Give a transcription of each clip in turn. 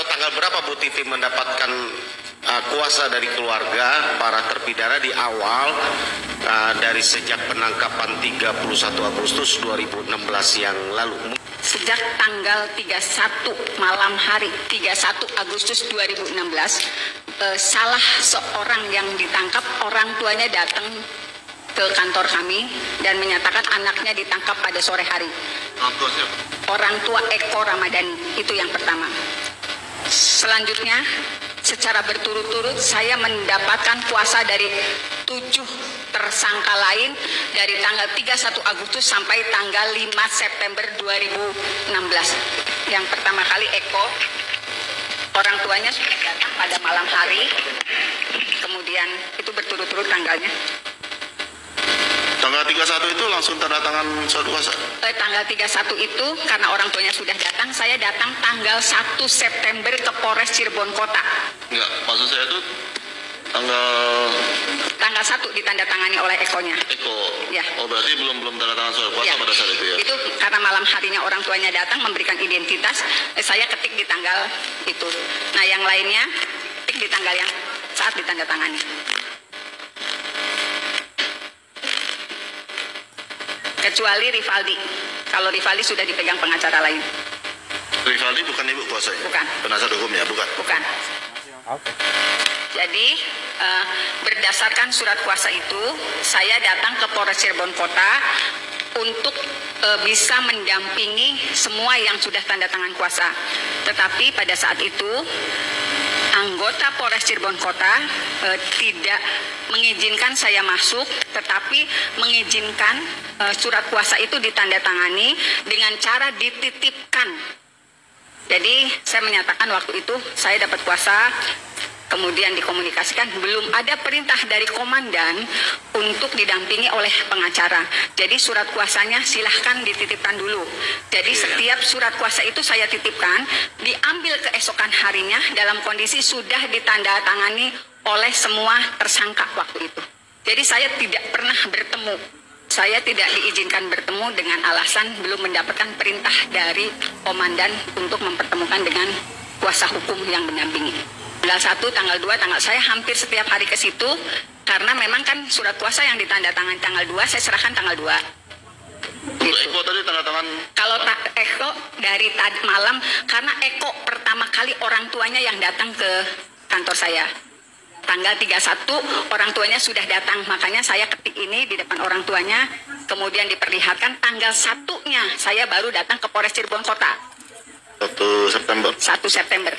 atau tanggal berapa Bu Titi mendapatkan kuasa dari keluarga para terpidana di awal dari sejak penangkapan 31 Agustus 2016 yang lalu? Sejak tanggal 31 malam hari 31 Agustus 2016, salah seorang yang ditangkap, orang tuanya datang ke kantor kami dan menyatakan anaknya ditangkap pada sore hari. Orang tua siapa? Orang tua Eko Ramadhani, itu yang pertama. Selanjutnya, secara berturut-turut saya mendapatkan kuasa dari 7 tersangka lain dari tanggal 31 Agustus sampai tanggal 5 September 2016. Yang pertama kali Eko, orang tuanya sudah datang pada malam hari, kemudian itu berturut-turut tanggalnya. Tanggal 31 itu langsung tanda tangan surat kuasa? Tanggal 31 itu karena orang tuanya sudah datang, saya datang tanggal 1 September ke Polres Cirebon Kota. Enggak, maksud saya itu tanggal 1 ditandatangani oleh Ekonya. Eko. Ya. Oh, berarti belum tanda tangan surat kuasa pada saat itu ya? Itu karena malam harinya orang tuanya datang memberikan identitas, saya ketik di tanggal itu. Nah, yang lainnya ketik di tanggal yang saat ditandatangani. Kecuali Rivaldi. Kalau Rivaldi sudah dipegang pengacara lain. Rivaldi bukan ibu kuasa ya? Bukan. Penasihat hukum ya? Bukan? Bukan. Oke. Jadi berdasarkan surat kuasa itu, saya datang ke Polres Cirebon Kota untuk bisa mendampingi semua yang sudah tanda tangan kuasa. Tetapi pada saat itu anggota Polres Cirebon Kota tidak mengizinkan saya masuk, tetapi mengizinkan surat kuasa itu ditandatangani dengan cara dititipkan. Jadi saya menyatakan waktu itu saya dapat kuasa, kemudian dikomunikasikan, belum ada perintah dari komandan untuk didampingi oleh pengacara. Jadi surat kuasanya silahkan dititipkan dulu. Jadi setiap surat kuasa itu saya titipkan, diambil keesokan harinya dalam kondisi sudah ditandatangani oleh semua tersangka waktu itu. Jadi saya tidak pernah bertemu. Saya tidak diizinkan bertemu dengan alasan belum mendapatkan perintah dari komandan untuk mempertemukan dengan kuasa hukum yang mendampingi. Tanggal 1, tanggal 2, saya hampir setiap hari ke situ karena memang kan surat kuasa yang ditandatangani tanggal 2, saya serahkan tanggal 2. Gitu. Eko tadi tanda tangan? Kalau Eko dari tadi malam, karena Eko pertama kali orang tuanya yang datang ke kantor saya. Tanggal 31 orang tuanya sudah datang, makanya saya ketik ini di depan orang tuanya, kemudian diperlihatkan tanggal 1-nya saya baru datang ke Polres Cirebon Kota. 1 September? 1 September.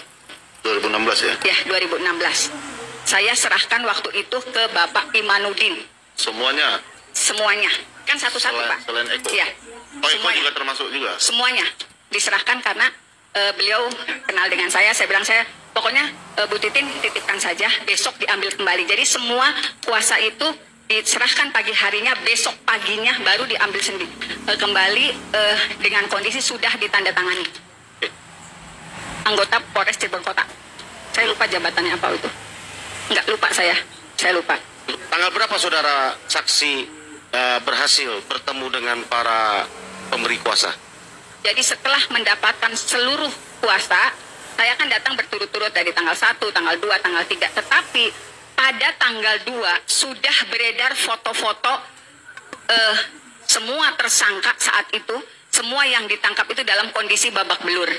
2016 ya? Ya, 2016. Saya serahkan waktu itu ke Bapak Imanuddin. Semuanya? Semuanya. Kan satu-satu, Pak. Selain Eko? Iya. Oh, Eko semuanya. juga termasuk juga? Semuanya diserahkan karena beliau kenal dengan saya bilang pokoknya Bu Titin titipkan saja, besok diambil kembali. Jadi semua kuasa itu diserahkan pagi harinya, besok paginya baru diambil sendiri kembali dengan kondisi sudah ditandatangani. Anggota Polres Cirebon Kota. Saya lupa jabatannya apa itu. Enggak lupa saya lupa. Tanggal berapa saudara saksi berhasil bertemu dengan para pemberi kuasa? Jadi setelah mendapatkan seluruh kuasa, saya kan datang berturut-turut dari tanggal 1, tanggal 2, tanggal 3. Tetapi pada tanggal 2 sudah beredar foto-foto semua tersangka saat itu, semua yang ditangkap itu dalam kondisi babak belur.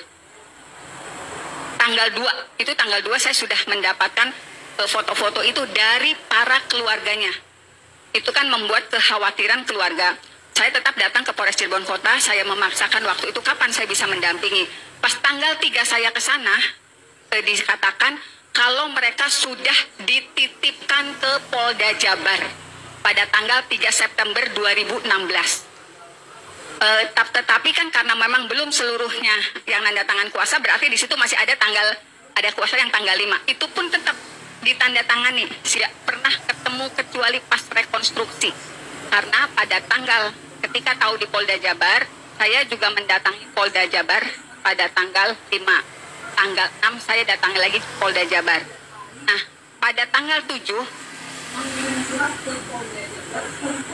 Tanggal 2 saya sudah mendapatkan foto-foto itu dari para keluarganya. Itu kan membuat kekhawatiran keluarga. Saya tetap datang ke Polres Cirebon Kota, saya memaksakan waktu itu kapan saya bisa mendampingi. Pas tanggal 3 saya ke sana, dikatakan kalau mereka sudah dititipkan ke Polda Jabar pada tanggal 3 September 2016. Tetapi kan karena memang belum seluruhnya yang nanda tangan kuasa, berarti di situ masih ada kuasa yang tanggal 5. Itu pun tetap ditandatangani, tidak pernah ketemu kecuali pas rekonstruksi. Karena pada ketika tahu di Polda Jabar, saya juga mendatangi Polda Jabar pada tanggal 5. Tanggal 6 saya datang lagi ke Polda Jabar. Nah, pada tanggal 7,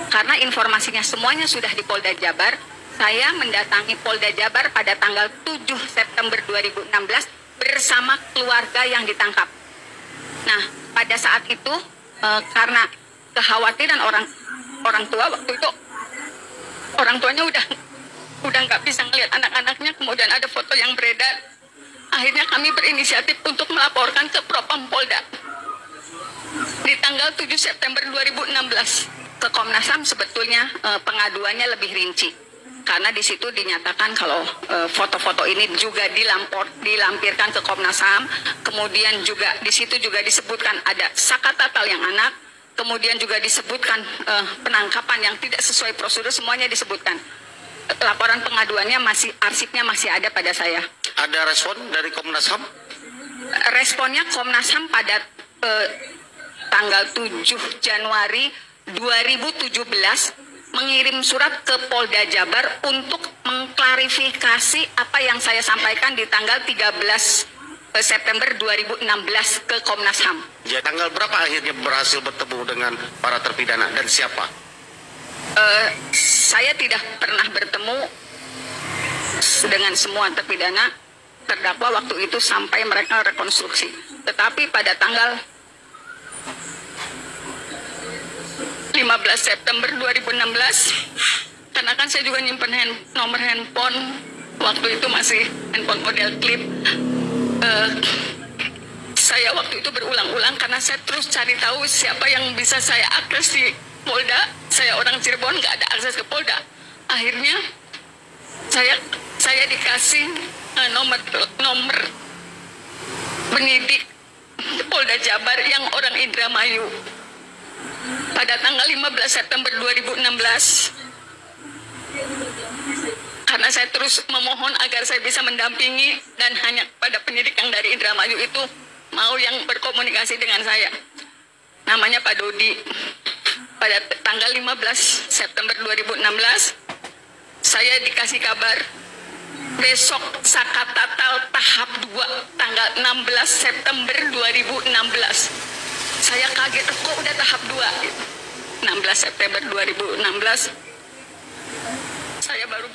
karena informasinya semuanya sudah di Polda Jabar, saya mendatangi Polda Jabar pada tanggal 7 September 2016 bersama keluarga yang ditangkap. Nah, pada saat itu karena kekhawatiran orang tua waktu itu, orang tuanya udah nggak bisa ngelihat anak-anaknya, kemudian ada foto yang beredar. Akhirnya kami berinisiatif untuk melaporkan ke Propam Polda di tanggal 7 September 2016 ke Komnas HAM. Sebetulnya pengaduannya lebih rinci karena di situ dinyatakan kalau foto-foto ini juga dilampirkan ke Komnas HAM. Kemudian juga di situ juga disebutkan ada Saka Tatal yang anak, kemudian juga disebutkan penangkapan yang tidak sesuai prosedur, semuanya disebutkan. Laporan pengaduannya arsipnya masih ada pada saya. Ada respon dari Komnas HAM? Responnya Komnas HAM pada tanggal 7 Januari 2017 mengirim surat ke Polda Jabar untuk mengklarifikasi apa yang saya sampaikan di tanggal 13 September 2016 ke Komnas HAM. Ya, tanggal berapa akhirnya berhasil bertemu dengan para terpidana dan siapa? Saya tidak pernah bertemu dengan semua terpidana terdakwa waktu itu sampai mereka rekonstruksi. Tetapi pada tanggal 15 September 2016, karena kan saya juga nyimpen nomor handphone, waktu itu masih handphone model klip. Saya waktu itu berulang-ulang karena saya terus cari tahu siapa yang bisa saya akses di Polda. Saya orang Cirebon, nggak ada akses ke Polda. Akhirnya saya dikasih nomor penyidik Polda Jabar yang orang Indramayu. Pada tanggal 15 September 2016, karena saya terus memohon agar saya bisa mendampingi dan hanya pada penyidik yang dari Indramayu itu mau yang berkomunikasi dengan saya. Namanya Pak Dodi. Pada tanggal 15 September 2016, saya dikasih kabar besok Saka Tatal tahap 2 tanggal 16 September 2016. Saya kaget, kok udah tahap 2 gitu. 16 September 2016 saya baru